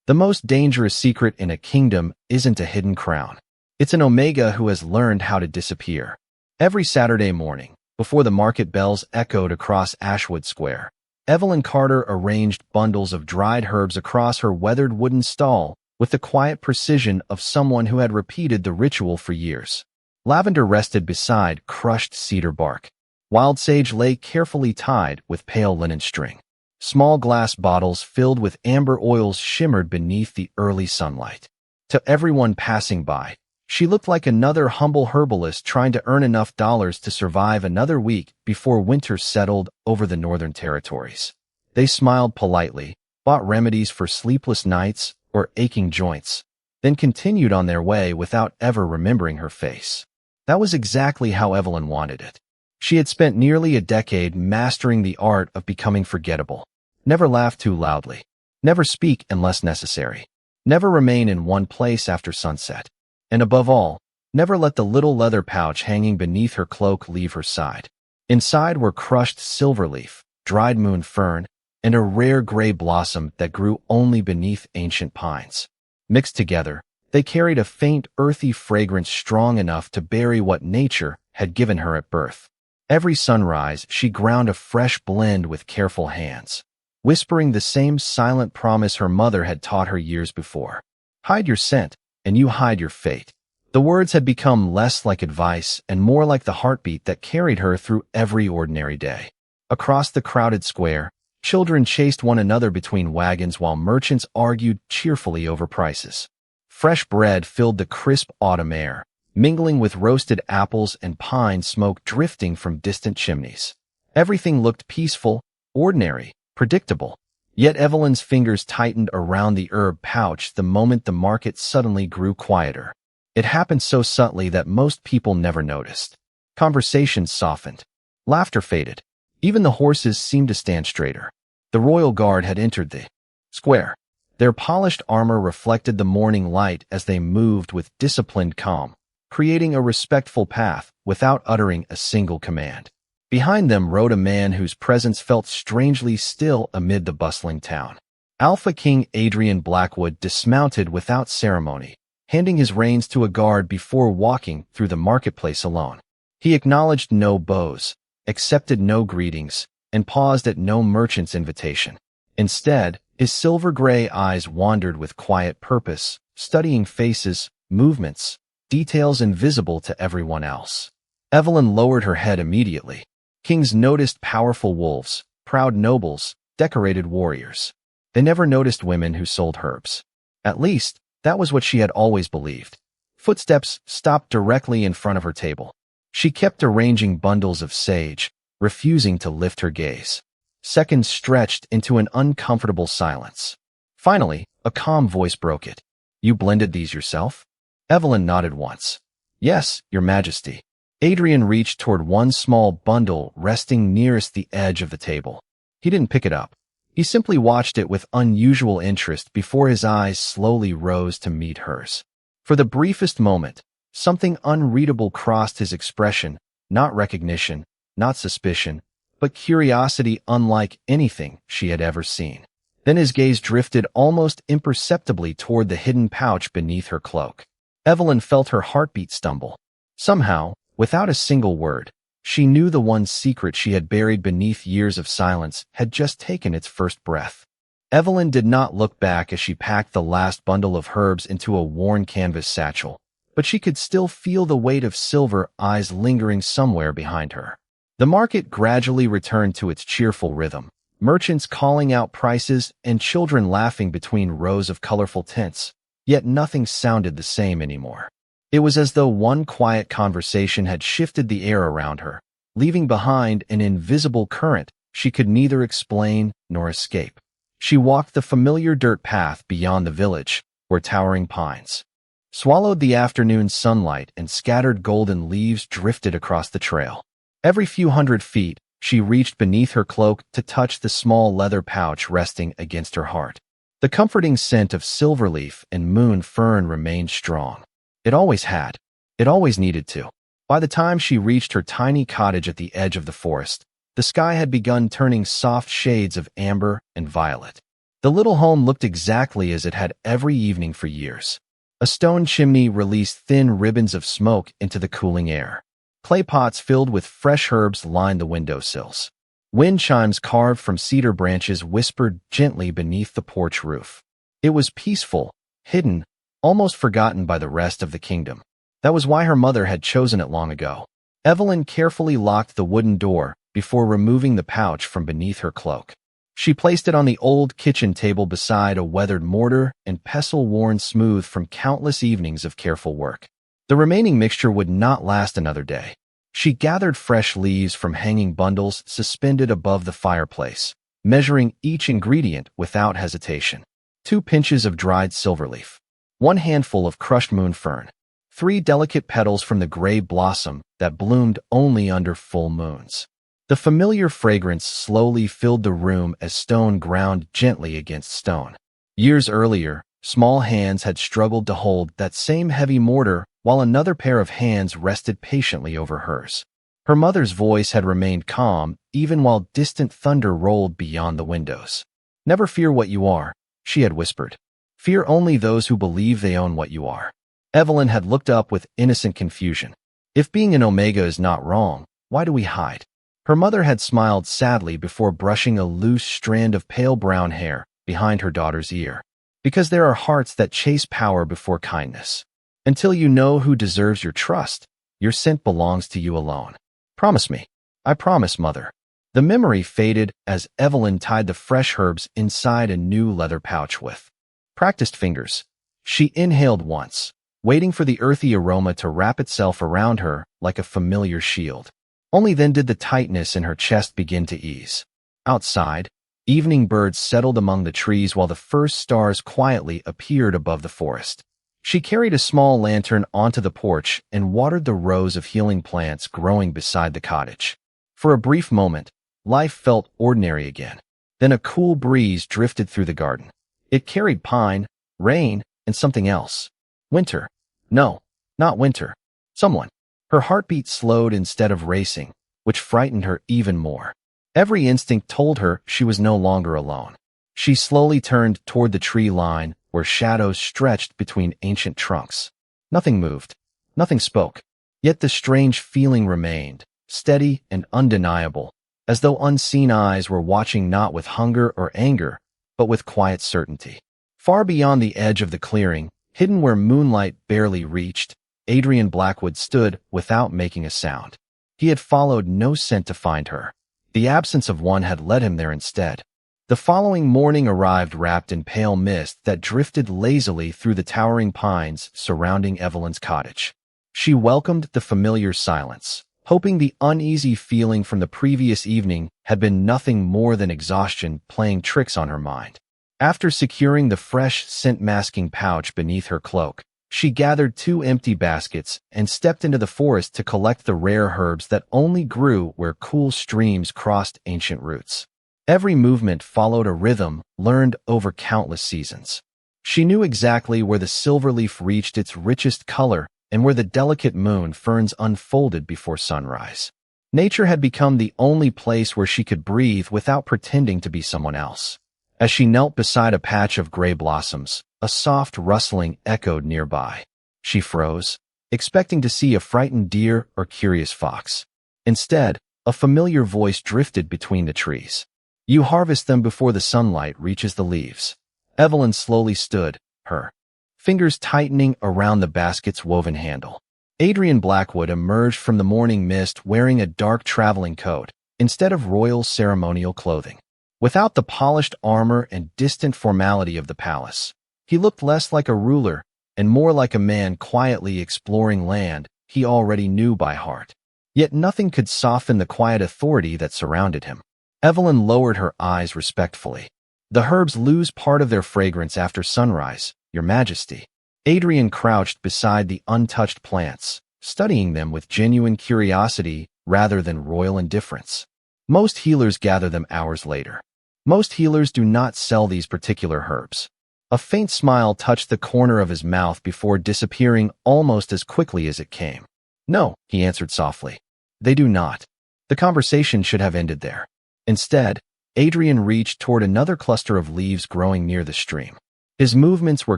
The most dangerous secret in a kingdom isn't a hidden crown. It's an Omega who has learned how to disappear. Every Saturday morning, before the market bells echoed across Ashwood Square, Evelyn Carter arranged bundles of dried herbs across her weathered wooden stall with the quiet precision of someone who had repeated the ritual for years. Lavender rested beside crushed cedar bark. Wild sage lay carefully tied with pale linen string. Small glass bottles filled with amber oils shimmered beneath the early sunlight. To everyone passing by, she looked like another humble herbalist trying to earn enough dollars to survive another week before winter settled over the northern territories. They smiled politely, bought remedies for sleepless nights or aching joints, then continued on their way without ever remembering her face. That was exactly how Evelyn wanted it. She had spent nearly a decade mastering the art of becoming forgettable. Never laugh too loudly. Never speak unless necessary. Never remain in one place after sunset. And above all, never let the little leather pouch hanging beneath her cloak leave her side. Inside were crushed silverleaf, dried moon fern, and a rare gray blossom that grew only beneath ancient pines. Mixed together, they carried a faint, earthy fragrance strong enough to bury what nature had given her at birth. Every sunrise, she ground a fresh blend with careful hands, whispering the same silent promise her mother had taught her years before. Hide your scent, and you hide your fate. The words had become less like advice and more like the heartbeat that carried her through every ordinary day. Across the crowded square, children chased one another between wagons while merchants argued cheerfully over prices. Fresh bread filled the crisp autumn air, mingling with roasted apples and pine smoke drifting from distant chimneys. Everything looked peaceful, ordinary, predictable. Yet Evelyn's fingers tightened around the herb pouch the moment the market suddenly grew quieter. It happened so subtly that most people never noticed. Conversations softened. Laughter faded. Even the horses seemed to stand straighter. The royal guard had entered the square. Their polished armor reflected the morning light as they moved with disciplined calm, creating a respectful path without uttering a single command. Behind them rode a man whose presence felt strangely still amid the bustling town. Alpha King Adrian Blackwood dismounted without ceremony, handing his reins to a guard before walking through the marketplace alone. He acknowledged no bows, accepted no greetings, and paused at no merchant's invitation. Instead, his silver-gray eyes wandered with quiet purpose, studying faces, movements, details invisible to everyone else. Evelyn lowered her head immediately. Kings noticed powerful wolves, proud nobles, decorated warriors. They never noticed women who sold herbs. At least, that was what she had always believed. Footsteps stopped directly in front of her table. She kept arranging bundles of sage, refusing to lift her gaze. Seconds stretched into an uncomfortable silence. Finally, a calm voice broke it. "You blended these yourself?" Evelyn nodded once. "Yes, Your Majesty." Adrian reached toward one small bundle resting nearest the edge of the table. He didn't pick it up. He simply watched it with unusual interest before his eyes slowly rose to meet hers. For the briefest moment, something unreadable crossed his expression, not recognition, not suspicion, but curiosity unlike anything she had ever seen. Then his gaze drifted almost imperceptibly toward the hidden pouch beneath her cloak. Evelyn felt her heartbeat stumble. Somehow, without a single word, she knew the one secret she had buried beneath years of silence had just taken its first breath. Evelyn did not look back as she packed the last bundle of herbs into a worn canvas satchel, but she could still feel the weight of silver eyes lingering somewhere behind her. The market gradually returned to its cheerful rhythm, merchants calling out prices and children laughing between rows of colorful tints, yet nothing sounded the same anymore. It was as though one quiet conversation had shifted the air around her, leaving behind an invisible current she could neither explain nor escape. She walked the familiar dirt path beyond the village, where towering pines swallowed the afternoon sunlight and scattered golden leaves drifted across the trail. Every few hundred feet, she reached beneath her cloak to touch the small leather pouch resting against her heart. The comforting scent of silverleaf and moon fern remained strong. It always had. It always needed to. By the time she reached her tiny cottage at the edge of the forest, the sky had begun turning soft shades of amber and violet. The little home looked exactly as it had every evening for years. A stone chimney released thin ribbons of smoke into the cooling air. Clay pots filled with fresh herbs lined the windowsills. Wind chimes carved from cedar branches whispered gently beneath the porch roof. It was peaceful, hidden, almost forgotten by the rest of the kingdom. That was why her mother had chosen it long ago. Evelyn carefully locked the wooden door before removing the pouch from beneath her cloak. She placed it on the old kitchen table beside a weathered mortar and pestle worn smooth from countless evenings of careful work. The remaining mixture would not last another day. She gathered fresh leaves from hanging bundles suspended above the fireplace, measuring each ingredient without hesitation. 2 pinches of dried silverleaf, 1 handful of crushed moonfern, 3 delicate petals from the gray blossom that bloomed only under full moons. The familiar fragrance slowly filled the room as stone ground gently against stone. Years earlier, small hands had struggled to hold that same heavy mortar while another pair of hands rested patiently over hers. Her mother's voice had remained calm even while distant thunder rolled beyond the windows. "Never fear what you are," she had whispered. "Fear only those who believe they own what you are." Evelyn had looked up with innocent confusion. If being an Omega is not wrong, why do we hide? Her mother had smiled sadly before brushing a loose strand of pale brown hair behind her daughter's ear. "Because there are hearts that chase power before kindness. Until you know who deserves your trust, your scent belongs to you alone. Promise me." "I promise, Mother." The memory faded as Evelyn tied the fresh herbs inside a new leather pouch with practiced fingers. She inhaled once, waiting for the earthy aroma to wrap itself around her like a familiar shield. Only then did the tightness in her chest begin to ease. Outside, evening birds settled among the trees while the first stars quietly appeared above the forest. She carried a small lantern onto the porch and watered the rows of healing plants growing beside the cottage. For a brief moment, life felt ordinary again. Then a cool breeze drifted through the garden. It carried pine, rain, and something else. Winter. No, not winter. Someone. Her heartbeat slowed instead of racing, which frightened her even more. Every instinct told her she was no longer alone. She slowly turned toward the tree line where shadows stretched between ancient trunks. Nothing moved. Nothing spoke. Yet the strange feeling remained, steady and undeniable, as though unseen eyes were watching not with hunger or anger, but with quiet certainty. Far beyond the edge of the clearing, hidden where moonlight barely reached, Adrian Blackwood stood without making a sound. He had followed no scent to find her. The absence of one had led him there instead. The following morning arrived wrapped in pale mist that drifted lazily through the towering pines surrounding Evelyn's cottage. She welcomed the familiar silence, hoping the uneasy feeling from the previous evening had been nothing more than exhaustion playing tricks on her mind. After securing the fresh scent-masking pouch beneath her cloak, she gathered 2 empty baskets and stepped into the forest to collect the rare herbs that only grew where cool streams crossed ancient roots. Every movement followed a rhythm learned over countless seasons. She knew exactly where the silverleaf reached its richest color and where the delicate moon ferns unfolded before sunrise. Nature had become the only place where she could breathe without pretending to be someone else. As she knelt beside a patch of gray blossoms, a soft rustling echoed nearby. She froze, expecting to see a frightened deer or curious fox. Instead, a familiar voice drifted between the trees. "You harvest them before the sunlight reaches the leaves." Evelyn slowly stood, her fingers tightening around the basket's woven handle. Adrian Blackwood emerged from the morning mist wearing a dark traveling coat instead of royal ceremonial clothing. Without the polished armor and distant formality of the palace, he looked less like a ruler and more like a man quietly exploring land he already knew by heart. Yet nothing could soften the quiet authority that surrounded him. Evelyn lowered her eyes respectfully. "The herbs lose part of their fragrance after sunrise, Your Majesty." Adrian crouched beside the untouched plants, studying them with genuine curiosity rather than royal indifference. Most healers gather them hours later. Most healers do not sell these particular herbs. A faint smile touched the corner of his mouth before disappearing almost as quickly as it came. "No," he answered softly. "They do not." The conversation should have ended there. Instead, Adrian reached toward another cluster of leaves growing near the stream. His movements were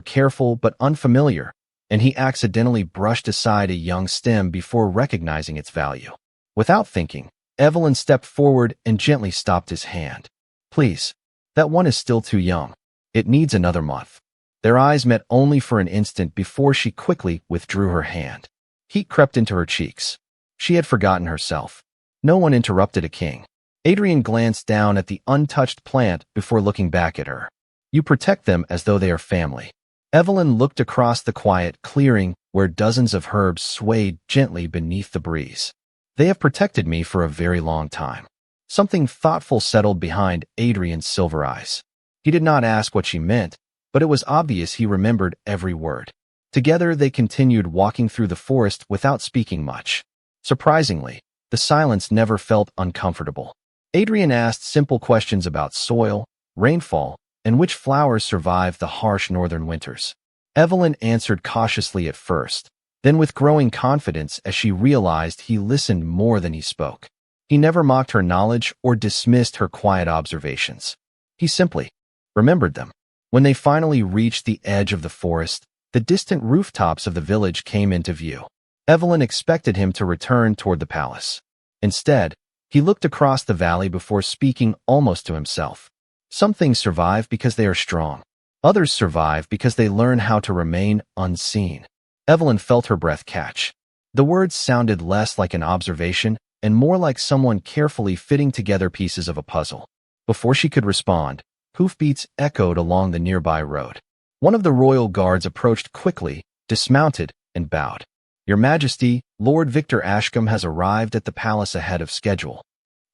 careful but unfamiliar, and he accidentally brushed aside a young stem before recognizing its value. Without thinking, Evelyn stepped forward and gently stopped his hand. "Please, that one is still too young. It needs another month." Their eyes met only for an instant before she quickly withdrew her hand. Heat crept into her cheeks. She had forgotten herself. No one interrupted a king. Adrian glanced down at the untouched plant before looking back at her. "You protect them as though they are family." Evelyn looked across the quiet clearing where dozens of herbs swayed gently beneath the breeze. "They have protected me for a very long time." Something thoughtful settled behind Adrian's silver eyes. He did not ask what she meant, but it was obvious he remembered every word. Together they continued walking through the forest without speaking much. Surprisingly, the silence never felt uncomfortable. Adrian asked simple questions about soil, rainfall, and which flowers survive the harsh northern winters. Evelyn answered cautiously at first, then with growing confidence as she realized he listened more than he spoke. He never mocked her knowledge or dismissed her quiet observations. He simply remembered them. When they finally reached the edge of the forest, the distant rooftops of the village came into view. Evelyn expected him to return toward the palace. Instead, he looked across the valley before speaking almost to himself. "Some things survive because they are strong. Others survive because they learn how to remain unseen." Evelyn felt her breath catch. The words sounded less like an observation and more like someone carefully fitting together pieces of a puzzle. Before she could respond, hoofbeats echoed along the nearby road. One of the royal guards approached quickly, dismounted, and bowed. "Your Majesty, Lord Victor Ashcombe has arrived at the palace ahead of schedule."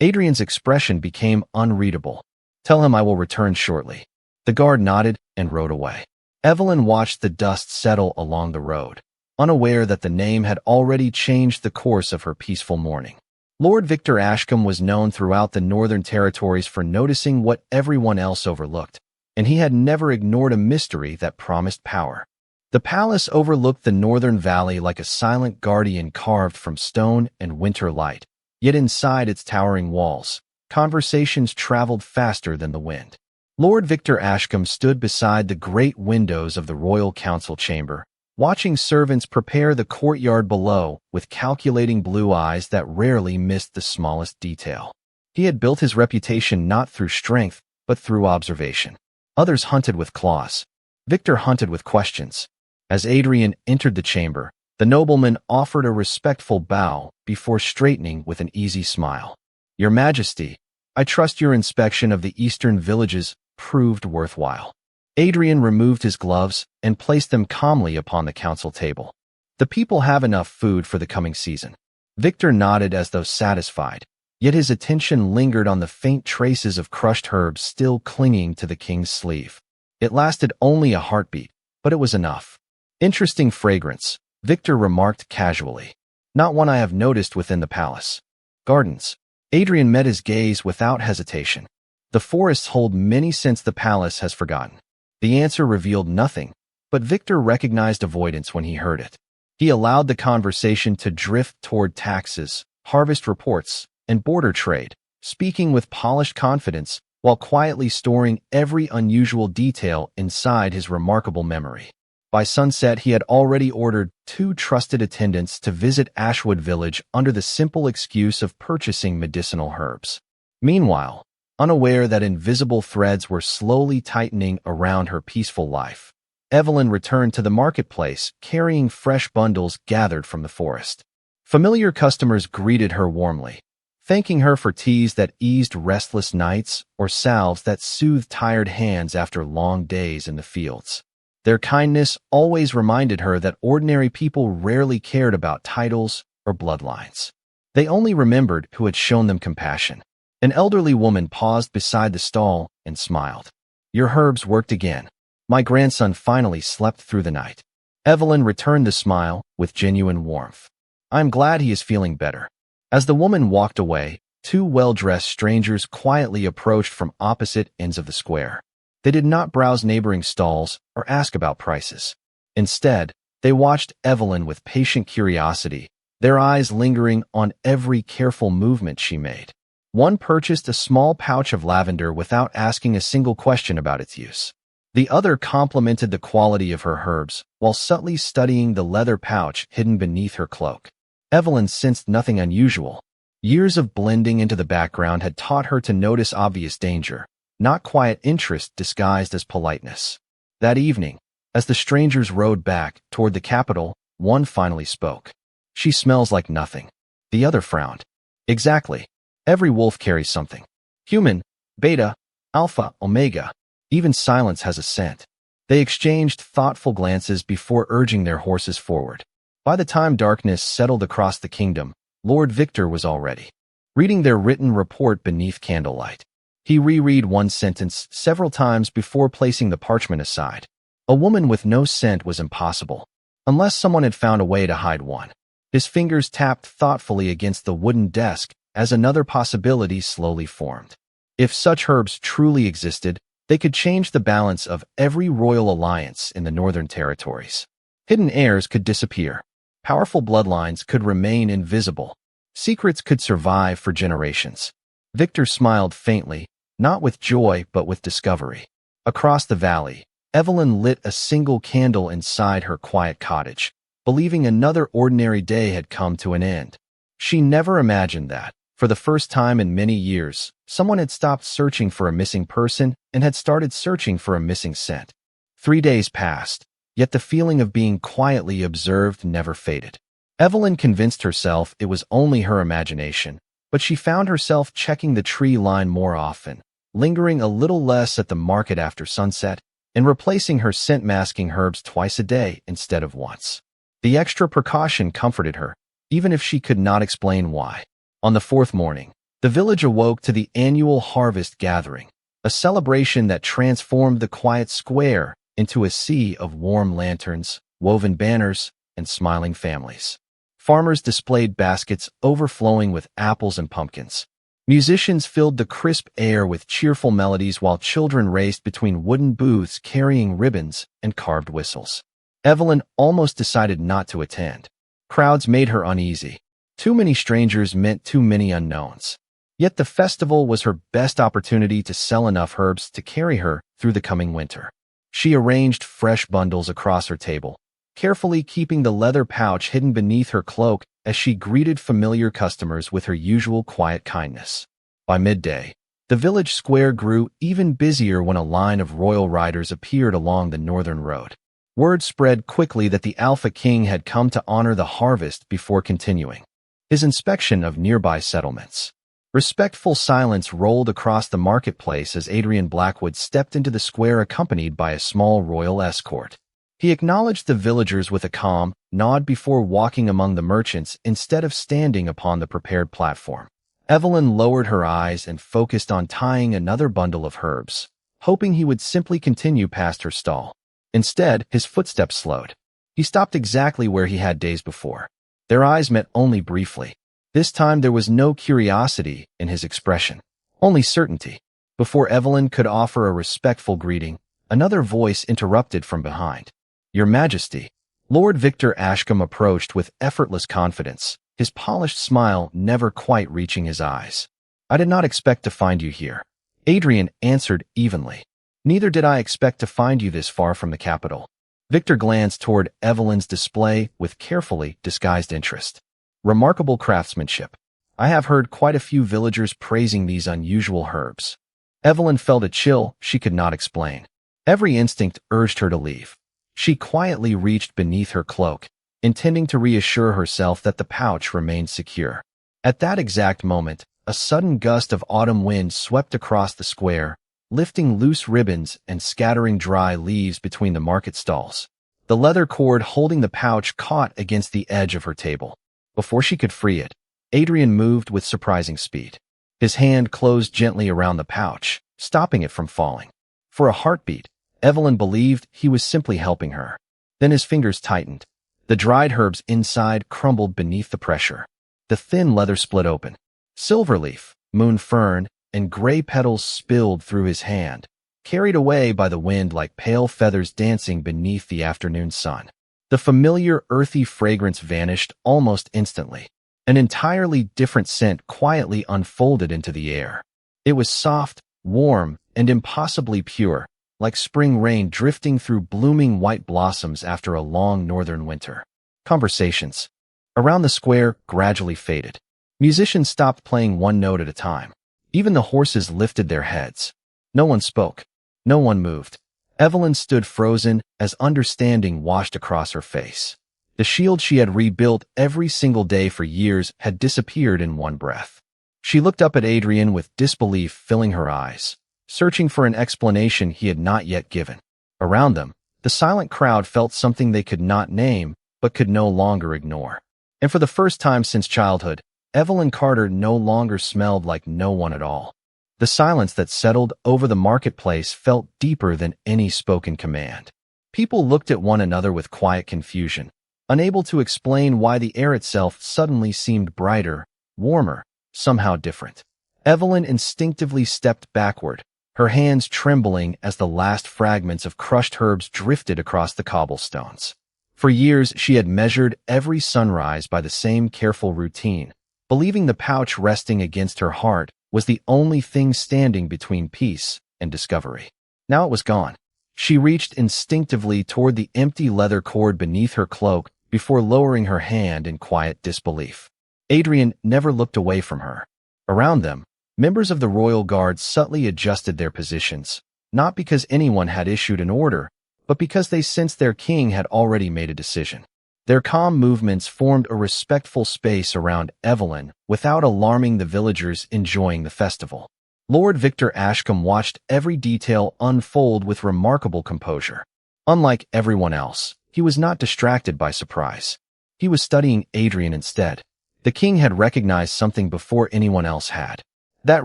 Adrian's expression became unreadable. "Tell him I will return shortly." The guard nodded and rode away. Evelyn watched the dust settle along the road, unaware that the name had already changed the course of her peaceful morning. Lord Victor Ashcombe was known throughout the Northern Territories for noticing what everyone else overlooked, and he had never ignored a mystery that promised power. The palace overlooked the northern valley like a silent guardian carved from stone and winter light, yet inside its towering walls, conversations traveled faster than the wind. Lord Victor Ashcombe stood beside the great windows of the royal council chamber, watching servants prepare the courtyard below with calculating blue eyes that rarely missed the smallest detail. He had built his reputation not through strength, but through observation. Others hunted with claws. Victor hunted with questions. As Adrian entered the chamber, the nobleman offered a respectful bow before straightening with an easy smile. "Your Majesty, I trust your inspection of the eastern villages proved worthwhile." Adrian removed his gloves and placed them calmly upon the council table. "The people have enough food for the coming season." Victor nodded as though satisfied, yet his attention lingered on the faint traces of crushed herbs still clinging to the king's sleeve. It lasted only a heartbeat, but it was enough. "Interesting fragrance," Victor remarked casually. "Not one I have noticed within the palace." "Gardens." Adrian met his gaze without hesitation. "The forests hold many since the palace has forgotten." The answer revealed nothing, but Victor recognized avoidance when he heard it. He allowed the conversation to drift toward taxes, harvest reports, and border trade, speaking with polished confidence while quietly storing every unusual detail inside his remarkable memory. By sunset, he had already ordered 2 trusted attendants to visit Ashwood Village under the simple excuse of purchasing medicinal herbs. Meanwhile, unaware that invisible threads were slowly tightening around her peaceful life, Evelyn returned to the marketplace carrying fresh bundles gathered from the forest. Familiar customers greeted her warmly, thanking her for teas that eased restless nights or salves that soothed tired hands after long days in the fields. Their kindness always reminded her that ordinary people rarely cared about titles or bloodlines. They only remembered who had shown them compassion. An elderly woman paused beside the stall and smiled. "Your herbs worked again. My grandson finally slept through the night." Evelyn returned the smile with genuine warmth. "I'm glad he is feeling better." As the woman walked away, 2 well-dressed strangers quietly approached from opposite ends of the square. They did not browse neighboring stalls or ask about prices. Instead, they watched Evelyn with patient curiosity, their eyes lingering on every careful movement she made. One purchased a small pouch of lavender without asking a single question about its use. The other complimented the quality of her herbs while subtly studying the leather pouch hidden beneath her cloak. Evelyn sensed nothing unusual. Years of blending into the background had taught her to notice obvious danger, not quiet interest disguised as politeness. That evening, as the strangers rode back toward the capital, one finally spoke. "She smells like nothing." The other frowned. "Exactly. Every wolf carries something. Human, beta, alpha, omega. Even silence has a scent." They exchanged thoughtful glances before urging their horses forward. By the time darkness settled across the kingdom, Lord Victor was already reading their written report beneath candlelight. He reread one sentence several times before placing the parchment aside. A woman with no scent was impossible, unless someone had found a way to hide one. His fingers tapped thoughtfully against the wooden desk as another possibility slowly formed. If such herbs truly existed, they could change the balance of every royal alliance in the Northern Territories. Hidden heirs could disappear. Powerful bloodlines could remain invisible. Secrets could survive for generations. Victor smiled faintly, not with joy but with discovery. Across the valley, Evelyn lit a single candle inside her quiet cottage, believing another ordinary day had come to an end. She never imagined that, for the first time in many years, someone had stopped searching for a missing person and had started searching for a missing scent. 3 days passed, yet the feeling of being quietly observed never faded. Evelyn convinced herself it was only her imagination, but she found herself checking the tree line more often, lingering a little less at the market after sunset, and replacing her scent-masking herbs twice a day instead of once. The extra precaution comforted her, even if she could not explain why. On the 4th morning, the village awoke to the annual harvest gathering, a celebration that transformed the quiet square into a sea of warm lanterns, woven banners, and smiling families. Farmers displayed baskets overflowing with apples and pumpkins. Musicians filled the crisp air with cheerful melodies while children raced between wooden booths carrying ribbons and carved whistles. Evelyn almost decided not to attend. Crowds made her uneasy. Too many strangers meant too many unknowns. Yet the festival was her best opportunity to sell enough herbs to carry her through the coming winter. She arranged fresh bundles across her table, carefully keeping the leather pouch hidden beneath her cloak as she greeted familiar customers with her usual quiet kindness. By midday, the village square grew even busier when a line of royal riders appeared along the northern road. Word spread quickly that the Alpha King had come to honor the harvest before continuing his inspection of nearby settlements. Respectful silence rolled across the marketplace as Adrian Blackwood stepped into the square accompanied by a small royal escort. He acknowledged the villagers with a calm nod before walking among the merchants instead of standing upon the prepared platform. Evelyn lowered her eyes and focused on tying another bundle of herbs, hoping he would simply continue past her stall. Instead, his footsteps slowed. He stopped exactly where he had days before. Their eyes met only briefly. This time there was no curiosity in his expression, only certainty. Before Evelyn could offer a respectful greeting, another voice interrupted from behind. "Your Majesty." Lord Victor Ashcombe approached with effortless confidence, his polished smile never quite reaching his eyes. "I did not expect to find you here," Adrian answered evenly. "Neither did I expect to find you this far from the capital." Victor glanced toward Evelyn's display with carefully disguised interest. "Remarkable craftsmanship. I have heard quite a few villagers praising these unusual herbs." Evelyn felt a chill she could not explain. Every instinct urged her to leave. She quietly reached beneath her cloak, intending to reassure herself that the pouch remained secure. At that exact moment, a sudden gust of autumn wind swept across the square, lifting loose ribbons and scattering dry leaves between the market stalls. The leather cord holding the pouch caught against the edge of her table. Before she could free it, Adrian moved with surprising speed. His hand closed gently around the pouch, stopping it from falling. For a heartbeat, Evelyn believed he was simply helping her. Then his fingers tightened. The dried herbs inside crumbled beneath the pressure. The thin leather split open. Silverleaf, moon fern, and gray petals spilled through his hand, carried away by the wind like pale feathers dancing beneath the afternoon sun. The familiar earthy fragrance vanished almost instantly. An entirely different scent quietly unfolded into the air. It was soft, warm, and impossibly pure, like spring rain drifting through blooming white blossoms after a long northern winter. Conversations around the square gradually faded. Musicians stopped playing one note at a time. Even the horses lifted their heads. No one spoke. No one moved. Evelyn stood frozen as understanding washed across her face. The shield she had rebuilt every single day for years had disappeared in one breath. She looked up at Adrian with disbelief filling her eyes, searching for an explanation he had not yet given. Around them, the silent crowd felt something they could not name but could no longer ignore. And for the first time since childhood, Evelyn Carter no longer smelled like no one at all. The silence that settled over the marketplace felt deeper than any spoken command. People looked at one another with quiet confusion, unable to explain why the air itself suddenly seemed brighter, warmer, somehow different. Evelyn instinctively stepped backward, her hands trembling as the last fragments of crushed herbs drifted across the cobblestones. For years, she had measured every sunrise by the same careful routine, believing the pouch resting against her heart was the only thing standing between peace and discovery. Now it was gone. She reached instinctively toward the empty leather cord beneath her cloak before lowering her hand in quiet disbelief. Adrian never looked away from her. Around them, members of the royal guard subtly adjusted their positions, not because anyone had issued an order, but because they sensed their king had already made a decision. Their calm movements formed a respectful space around Evelyn without alarming the villagers enjoying the festival. Lord Victor Ashcombe watched every detail unfold with remarkable composure. Unlike everyone else, he was not distracted by surprise. He was studying Adrian instead. The king had recognized something before anyone else had. That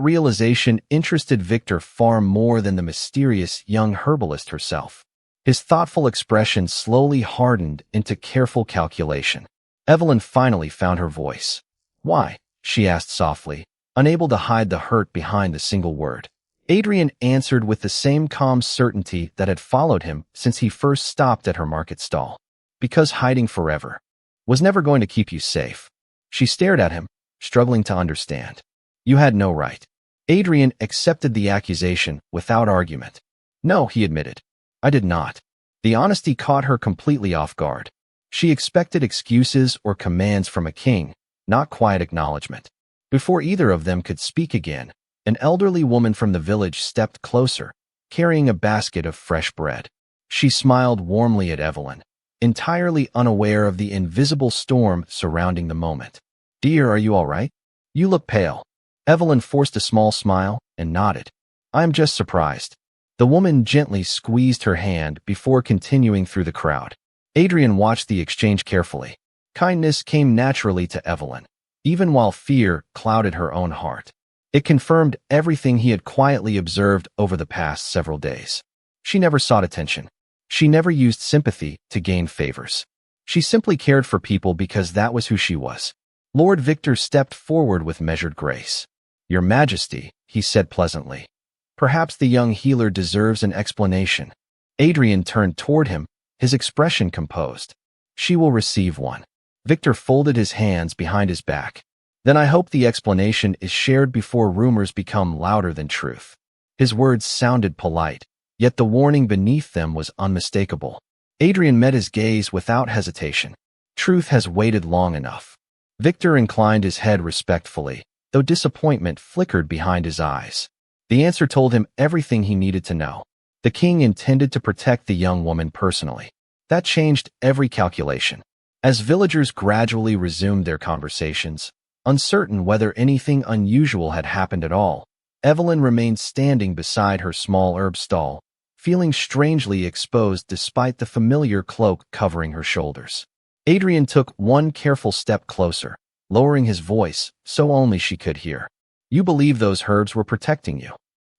realization interested Victor far more than the mysterious young herbalist herself. His thoughtful expression slowly hardened into careful calculation. Evelyn finally found her voice. "Why?" she asked softly, unable to hide the hurt behind the single word. Adrian answered with the same calm certainty that had followed him since he first stopped at her market stall. "Because hiding forever was never going to keep you safe." She stared at him, struggling to understand. "You had no right." Adrian accepted the accusation without argument. "No," he admitted. "I did not." The honesty caught her completely off guard. She expected excuses or commands from a king, not quiet acknowledgement. Before either of them could speak again, an elderly woman from the village stepped closer, carrying a basket of fresh bread. She smiled warmly at Evelyn, entirely unaware of the invisible storm surrounding the moment. "Dear, are you all right? You look pale." Evelyn forced a small smile and nodded. "I am just surprised." The woman gently squeezed her hand before continuing through the crowd. Adrian watched the exchange carefully. Kindness came naturally to Evelyn, even while fear clouded her own heart. It confirmed everything he had quietly observed over the past several days. She never sought attention. She never used sympathy to gain favors. She simply cared for people because that was who she was. Lord Victor stepped forward with measured grace. "Your Majesty," he said pleasantly. "Perhaps the young healer deserves an explanation." Adrian turned toward him, his expression composed. "She will receive one." Victor folded his hands behind his back. "Then I hope the explanation is shared before rumors become louder than truth." His words sounded polite, yet the warning beneath them was unmistakable. Adrian met his gaze without hesitation. Truth has waited long enough. Victor inclined his head respectfully, though disappointment flickered behind his eyes. The answer told him everything he needed to know. The king intended to protect the young woman personally. That changed every calculation. As villagers gradually resumed their conversations, uncertain whether anything unusual had happened at all, Evelyn remained standing beside her small herb stall, feeling strangely exposed despite the familiar cloak covering her shoulders. Adrian took one careful step closer, lowering his voice so only she could hear. "You believe those herbs were protecting you?"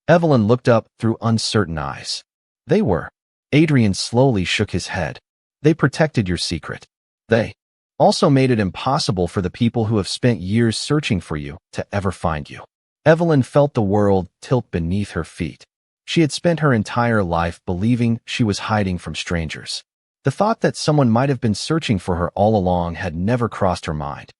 Evelyn looked up through uncertain eyes. "They were." Adrian slowly shook his head. "They protected your secret. They also made it impossible for the people who have spent years searching for you to ever find you." Evelyn felt the world tilt beneath her feet. She had spent her entire life believing she was hiding from strangers. The thought that someone might have been searching for her all along had never crossed her mind.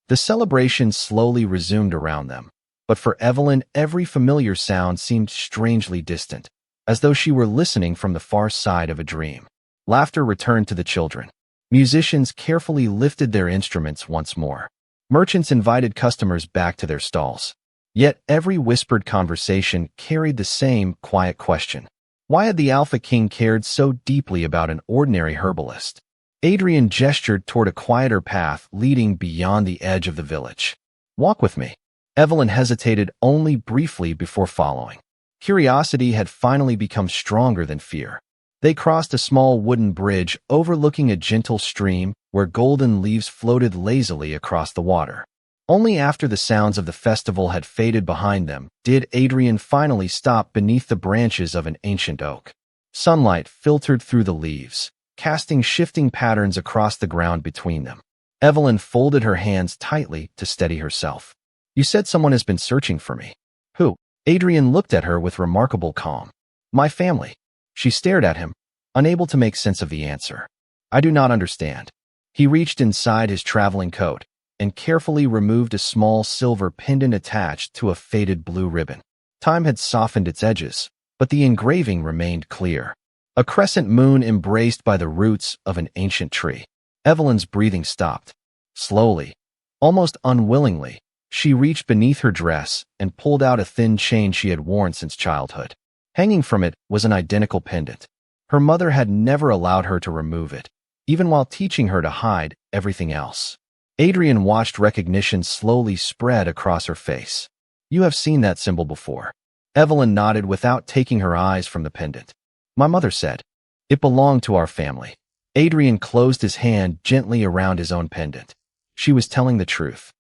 The celebration slowly resumed around them, but for Evelyn, every familiar sound seemed strangely distant, as though she were listening from the far side of a dream. Laughter returned to the children. Musicians carefully lifted their instruments once more. Merchants invited customers back to their stalls. Yet every whispered conversation carried the same quiet question. Why had the Alpha King cared so deeply about an ordinary herbalist? Adrian gestured toward a quieter path leading beyond the edge of the village. Walk with me. Evelyn hesitated only briefly before following. Curiosity had finally become stronger than fear. They crossed a small wooden bridge overlooking a gentle stream where golden leaves floated lazily across the water. Only after the sounds of the festival had faded behind them did Adrian finally stop beneath the branches of an ancient oak. Sunlight filtered through the leaves, casting shifting patterns across the ground between them. Evelyn folded her hands tightly to steady herself. You said someone has been searching for me. Who? Adrian looked at her with remarkable calm. My family. She stared at him, unable to make sense of the answer. I do not understand. He reached inside his traveling coat and carefully removed a small silver pendant attached to a faded blue ribbon. Time had softened its edges, but the engraving remained clear. A crescent moon embraced by the roots of an ancient tree. Evelyn's breathing stopped. Slowly, almost unwillingly, she reached beneath her dress and pulled out a thin chain she had worn since childhood. Hanging from it was an identical pendant. Her mother had never allowed her to remove it, even while teaching her to hide everything else. Adrian watched recognition slowly spread across her face. You have seen that symbol before. Evelyn nodded without taking her eyes from the pendant. My mother said, it belonged to our family. Adrian closed his hand gently around his own pendant. She was telling the truth.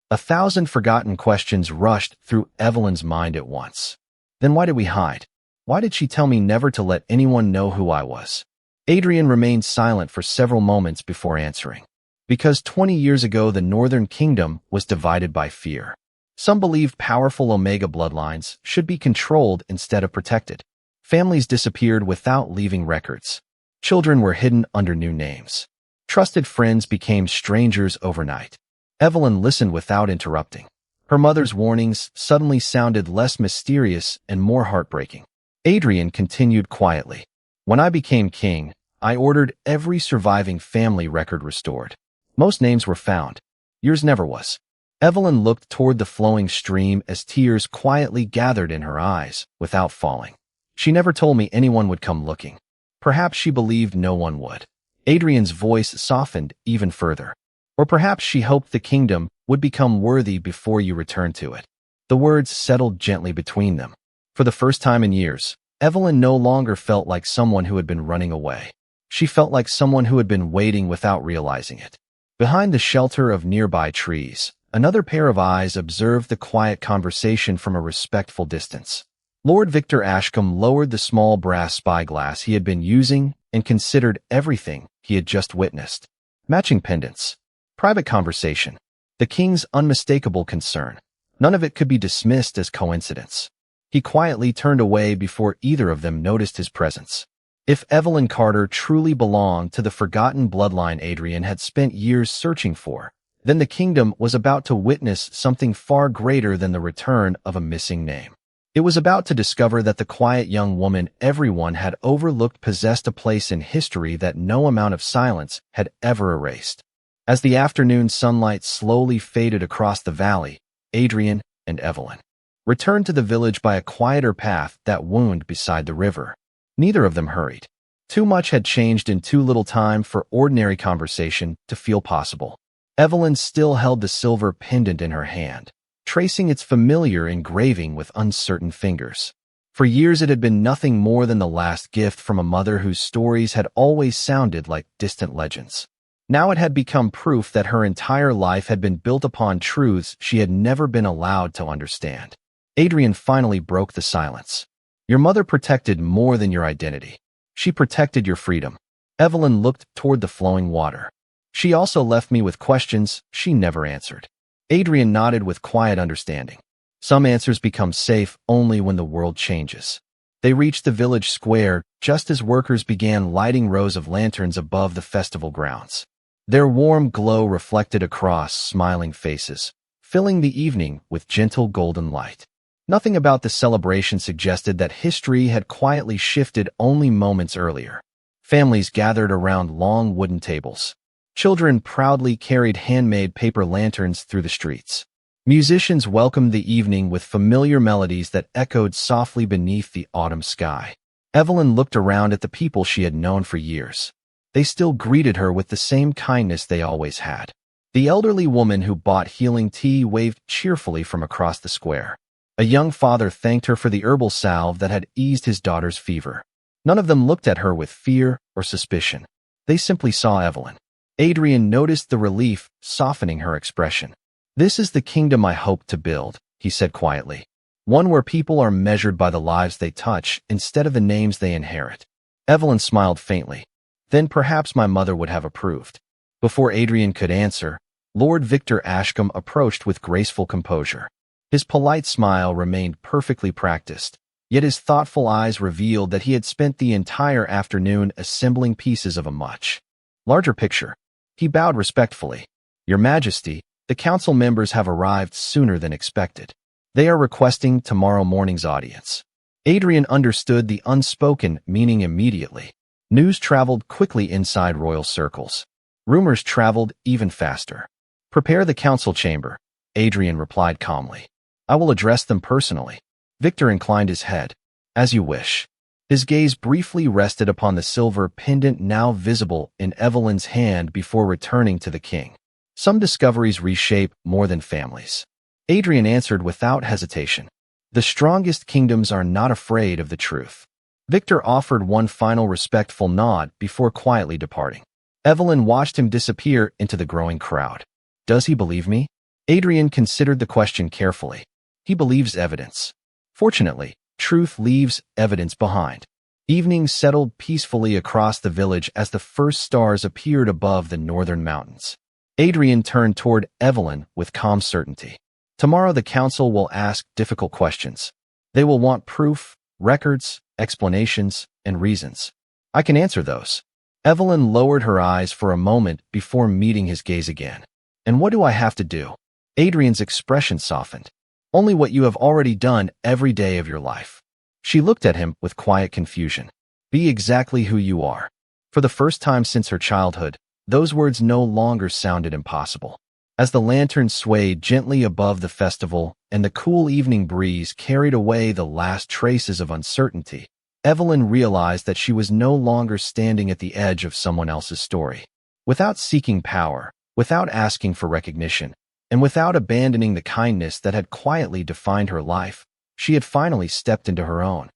1,000 forgotten questions rushed through Evelyn's mind at once. Then why did we hide? Why did she tell me never to let anyone know who I was? Adrian remained silent for several moments before answering. Because 20 years ago the Northern Kingdom was divided by fear. Some believed powerful Omega bloodlines should be controlled instead of protected. Families disappeared without leaving records. Children were hidden under new names. Trusted friends became strangers overnight. Evelyn listened without interrupting. Her mother's warnings suddenly sounded less mysterious and more heartbreaking. Adrian continued quietly. When I became king, I ordered every surviving family record restored. Most names were found. Yours never was. Evelyn looked toward the flowing stream as tears quietly gathered in her eyes without falling. She never told me anyone would come looking. Perhaps she believed no one would. Adrian's voice softened even further. Or perhaps she hoped the kingdom would become worthy before you returned to it. The words settled gently between them. For the first time in years, Evelyn no longer felt like someone who had been running away. She felt like someone who had been waiting without realizing it. Behind the shelter of nearby trees, another pair of eyes observed the quiet conversation from a respectful distance. Lord Victor Ashcombe lowered the small brass spyglass he had been using and considered everything he had just witnessed. Matching pendants. Private conversation. The king's unmistakable concern. None of it could be dismissed as coincidence. He quietly turned away before either of them noticed his presence. If Evelyn Carter truly belonged to the forgotten bloodline Adrian had spent years searching for, then the kingdom was about to witness something far greater than the return of a missing name. It was about to discover that the quiet young woman everyone had overlooked possessed a place in history that no amount of silence had ever erased. As the afternoon sunlight slowly faded across the valley, Adrian and Evelyn returned to the village by a quieter path that wound beside the river. Neither of them hurried. Too much had changed in too little time for ordinary conversation to feel possible. Evelyn still held the silver pendant in her hand, tracing its familiar engraving with uncertain fingers. For years it had been nothing more than the last gift from a mother whose stories had always sounded like distant legends. Now it had become proof that her entire life had been built upon truths she had never been allowed to understand. Adrian finally broke the silence. Your mother protected more than your identity. She protected your freedom. Evelyn looked toward the flowing water. She also left me with questions she never answered. Adrian nodded with quiet understanding. Some answers become safe only when the world changes. They reached the village square just as workers began lighting rows of lanterns above the festival grounds. Their warm glow reflected across smiling faces, filling the evening with gentle golden light. Nothing about the celebration suggested that history had quietly shifted only moments earlier. Families gathered around long wooden tables. Children proudly carried handmade paper lanterns through the streets. Musicians welcomed the evening with familiar melodies that echoed softly beneath the autumn sky. Evelyn looked around at the people she had known for years. They still greeted her with the same kindness they always had. The elderly woman who bought healing tea waved cheerfully from across the square. A young father thanked her for the herbal salve that had eased his daughter's fever. None of them looked at her with fear or suspicion. They simply saw Evelyn. Adrian noticed the relief softening her expression. "This is the kingdom I hope to build," he said quietly. "One where people are measured by the lives they touch instead of the names they inherit." Evelyn smiled faintly. "Then perhaps my mother would have approved." Before Adrian could answer, Lord Victor Ashcombe approached with graceful composure. His polite smile remained perfectly practiced, yet his thoughtful eyes revealed that he had spent the entire afternoon assembling pieces of a much larger picture. He bowed respectfully. "Your Majesty, the council members have arrived sooner than expected. They are requesting tomorrow morning's audience." Adrian understood the unspoken meaning immediately. News traveled quickly inside royal circles. Rumors traveled even faster. "Prepare the council chamber," Adrian replied calmly. "I will address them personally." Victor inclined his head. "As you wish." His gaze briefly rested upon the silver pendant now visible in Evelyn's hand before returning to the king. "Some discoveries reshape more than families." Adrian answered without hesitation. "The strongest kingdoms are not afraid of the truth." Victor offered one final respectful nod before quietly departing. Evelyn watched him disappear into the growing crowd. "Does he believe me?" Adrian considered the question carefully. "He believes evidence. Fortunately, truth leaves evidence behind." Evening settled peacefully across the village as the first stars appeared above the northern mountains. Adrian turned toward Evelyn with calm certainty. "Tomorrow the council will ask difficult questions. They will want proof, records, explanations, and reasons. I can answer those." Evelyn lowered her eyes for a moment before meeting his gaze again. "And what do I have to do?" Adrian's expression softened. "Only what you have already done every day of your life." She looked at him with quiet confusion. "Be exactly who you are." For the first time since her childhood, those words no longer sounded impossible. As the lantern swayed gently above the festival and the cool evening breeze carried away the last traces of uncertainty, Evelyn realized that she was no longer standing at the edge of someone else's story. Without seeking power, without asking for recognition, and without abandoning the kindness that had quietly defined her life, she had finally stepped into her own.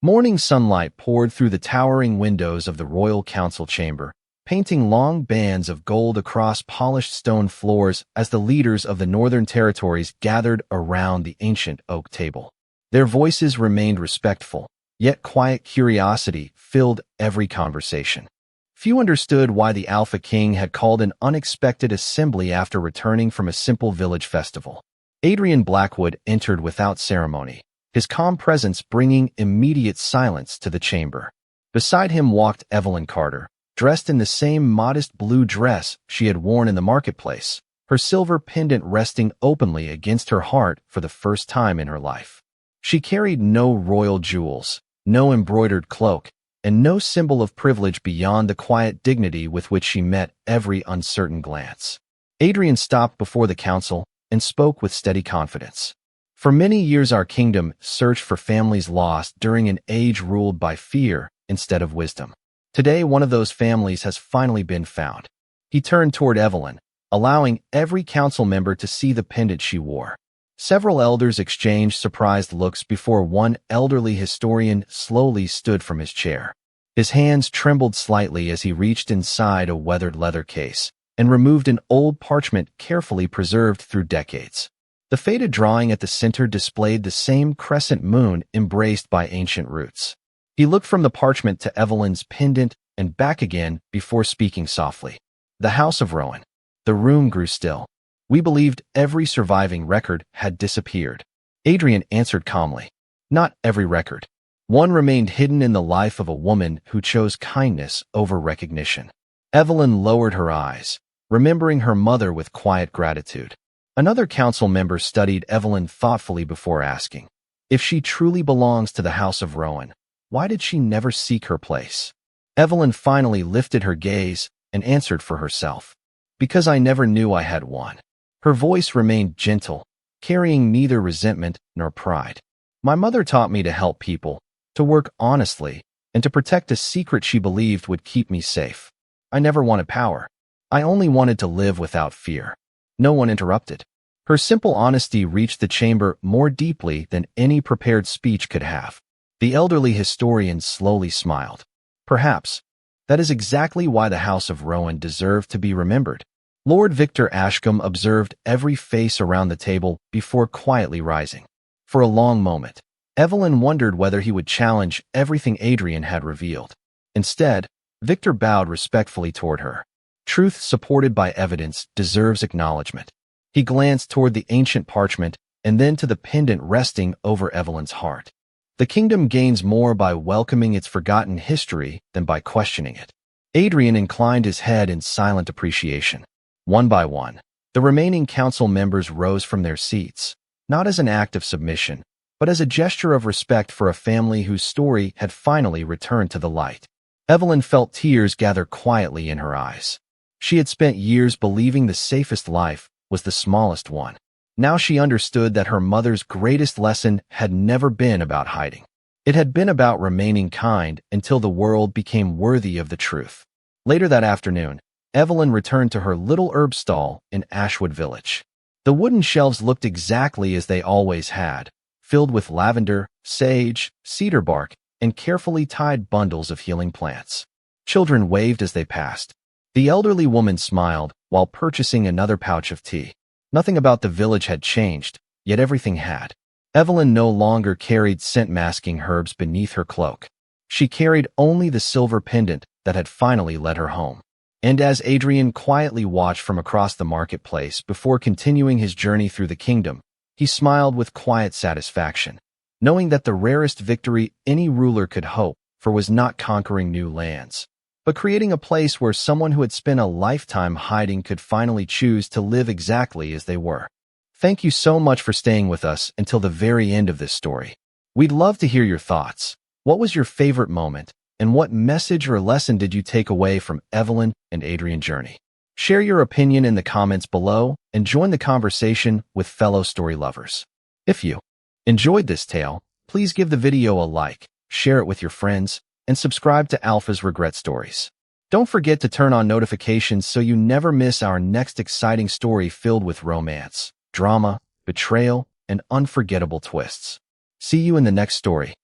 Morning sunlight poured through the towering windows of the royal council chamber, painting long bands of gold across polished stone floors as the leaders of the northern territories gathered around the ancient oak table. Their voices remained respectful, yet quiet curiosity filled every conversation. Few understood why the Alpha King had called an unexpected assembly after returning from a simple village festival. Adrian Blackwood entered without ceremony, his calm presence bringing immediate silence to the chamber. Beside him walked Evelyn Carter, dressed in the same modest blue dress she had worn in the marketplace, her silver pendant resting openly against her heart for the first time in her life. She carried no royal jewels, no embroidered cloak, and no symbol of privilege beyond the quiet dignity with which she met every uncertain glance. Adrian stopped before the council and spoke with steady confidence. "For many years our kingdom searched for families lost during an age ruled by fear instead of wisdom. Today one of those families has finally been found." He turned toward Evelyn, allowing every council member to see the pendant she wore. Several elders exchanged surprised looks before one elderly historian slowly stood from his chair. His hands trembled slightly as he reached inside a weathered leather case and removed an old parchment carefully preserved through decades. The faded drawing at the center displayed the same crescent moon embraced by ancient roots. He looked from the parchment to Evelyn's pendant and back again before speaking softly. "The House of Rowan." The room grew still. "We believed every surviving record had disappeared." Adrian answered calmly. "Not every record. One remained hidden in the life of a woman who chose kindness over recognition." Evelyn lowered her eyes, remembering her mother with quiet gratitude. Another council member studied Evelyn thoughtfully before asking, if she truly belongs to the House of Rowan, why did she never seek her place? Evelyn finally lifted her gaze and answered for herself. Because I never knew I had one. Her voice remained gentle, carrying neither resentment nor pride. My mother taught me to help people, to work honestly, and to protect a secret she believed would keep me safe. I never wanted power. I only wanted to live without fear. No one interrupted. Her simple honesty reached the chamber more deeply than any prepared speech could have. The elderly historian slowly smiled. Perhaps that is exactly why the House of Rowan deserved to be remembered. Lord Victor Ashcombe observed every face around the table before quietly rising. For a long moment, Evelyn wondered whether he would challenge everything Adrian had revealed. Instead, Victor bowed respectfully toward her. Truth supported by evidence deserves acknowledgement. He glanced toward the ancient parchment and then to the pendant resting over Evelyn's heart. The kingdom gains more by welcoming its forgotten history than by questioning it. Adrian inclined his head in silent appreciation. One by one, the remaining council members rose from their seats, not as an act of submission, but as a gesture of respect for a family whose story had finally returned to the light. Evelyn felt tears gather quietly in her eyes. She had spent years believing the safest life was the smallest one. Now she understood that her mother's greatest lesson had never been about hiding. It had been about remaining kind until the world became worthy of the truth. Later that afternoon, Evelyn returned to her little herb stall in Ashwood Village. The wooden shelves looked exactly as they always had, filled with lavender, sage, cedar bark, and carefully tied bundles of healing plants. Children waved as they passed. The elderly woman smiled while purchasing another pouch of tea. Nothing about the village had changed, yet everything had. Evelyn no longer carried scent-masking herbs beneath her cloak. She carried only the silver pendant that had finally led her home. And as Adrian quietly watched from across the marketplace before continuing his journey through the kingdom, he smiled with quiet satisfaction, knowing that the rarest victory any ruler could hope for was not conquering new lands, but creating a place where someone who had spent a lifetime hiding could finally choose to live exactly as they were. Thank you so much for staying with us until the very end of this story. We'd love to hear your thoughts. What was your favorite moment? And what message or lesson did you take away from Evelyn and Adrian's journey? Share your opinion in the comments below and join the conversation with fellow story lovers. If you enjoyed this tale, please give the video a like, share it with your friends, and subscribe to Alpha's Regret Stories. Don't forget to turn on notifications so you never miss our next exciting story filled with romance, drama, betrayal, and unforgettable twists. See you in the next story.